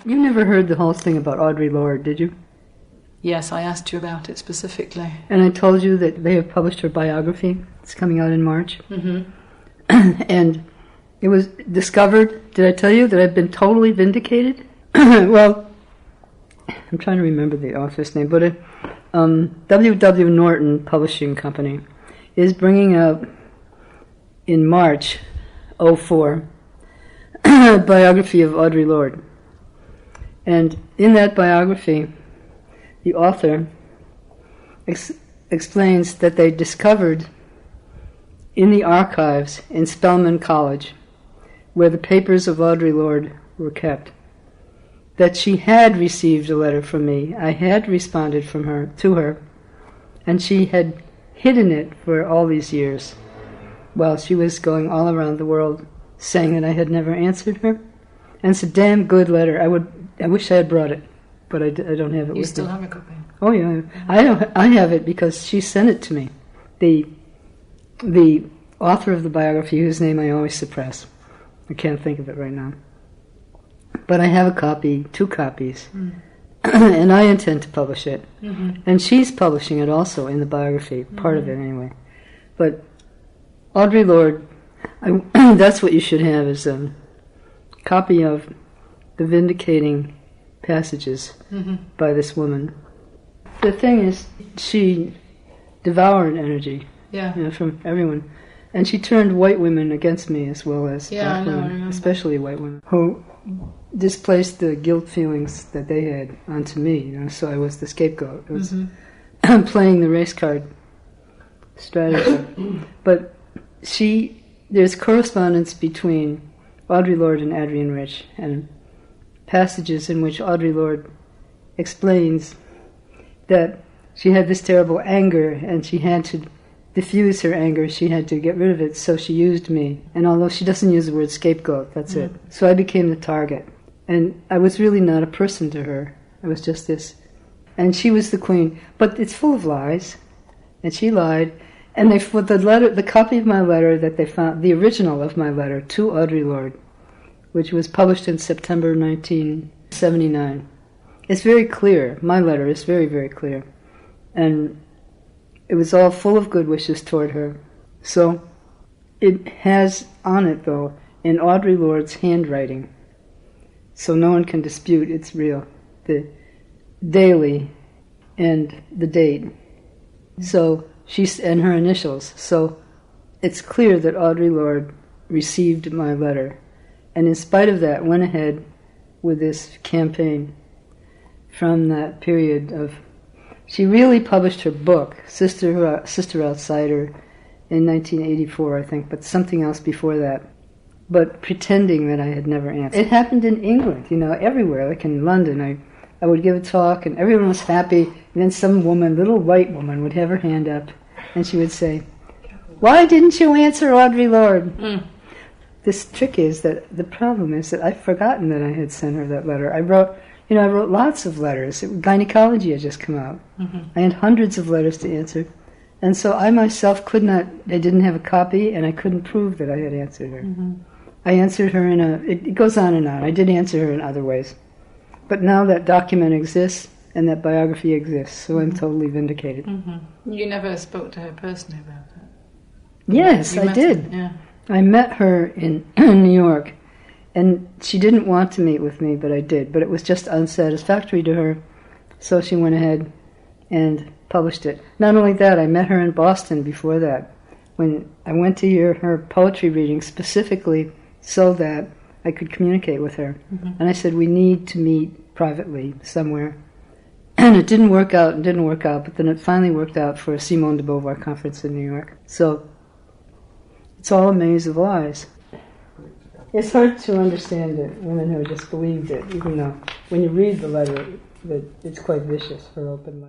You never heard the whole thing about Audre Lorde, did you? Yes, I asked you about it specifically. And I told you that they have published her biography. It's coming out in March. Mm-hmm. And it was discovered, did I tell you, that I've been totally vindicated? Well, I'm trying to remember the author's name, but W.W. Norton Publishing Company is bringing out in March 2004 a biography of Audre Lorde. And in that biography, the author explains that they discovered in the archives in Spelman College, where the papers of Audre Lorde were kept, that she had received a letter from me. I had responded to her, and she had hidden it for all these years while she was going all around the world saying that I had never answered her. And it's a damn good letter. I wish I had brought it, but I don't have it with me. You still have a copy? Oh yeah, I have it because she sent it to me. The author of the biography, whose name I always suppress. I can't think of it right now. But I have a copy, 2 copies, and I intend to publish it. Mm-hmm. And she's publishing it also in the biography, part of it anyway. But Audre Lorde, that's what you should have, is a copy of the vindicating passages by this woman. The thing is, she devoured energy from everyone. And she turned white women against me as well as black women, especially white women, who displaced the guilt feelings that they had onto me. So I was the scapegoat. I was playing the race card strategy. But there's correspondence between Audre Lorde and Adrienne Rich, and passages in which Audre Lorde explains that she had this terrible anger and she had to diffuse her anger, she had to get rid of it, so she used me. And although she doesn't use the word scapegoat, that's it. So I became the target. And I was really not a person to her. I was just this. And she was the queen. But it's full of lies. And she lied. And they put the copy of my letter that they found, the original of my letter to Audre Lorde, which was published in September 1979. It's very clear. My letter is very, very clear. And it was all full of good wishes toward her. So it has on it, though, in Audre Lorde's handwriting, so no one can dispute it's real, the Daly and the date. So and her initials. So it's clear that Audre Lorde received my letter, and in spite of that, went ahead with this campaign from that period of. She really published her book, Sister Outsider, in 1984, I think, but something else before that. But pretending that I had never answered. It happened in England, everywhere, like in London. I would give a talk, and everyone was happy, and then some woman, little white woman, would have her hand up, and she would say, "Why didn't you answer Audre Lorde?" This trick is that the problem is that I've forgotten that I had sent her that letter. I wrote lots of letters. Gynecology had just come out. I had hundreds of letters to answer. And so I myself I didn't have a copy, and I couldn't prove that I had answered her. I answered her it goes on and on. I did answer her in other ways. But now that document exists, and that biography exists, so I'm totally vindicated. You never spoke to her personally about it? Yes, I did. Yeah. I met her in New York. And she didn't want to meet with me, but I did. But it was just unsatisfactory to her, so she went ahead and published it. Not only that, I met her in Boston before that, when I went to hear her poetry reading specifically so that I could communicate with her. And I said, we need to meet privately somewhere. And it didn't work out, but then it finally worked out for a Simone de Beauvoir conference in New York. So it's all a maze of lies. It's hard to understand it, women who just believed it, even though when you read the letter, that it's quite vicious, her open letter.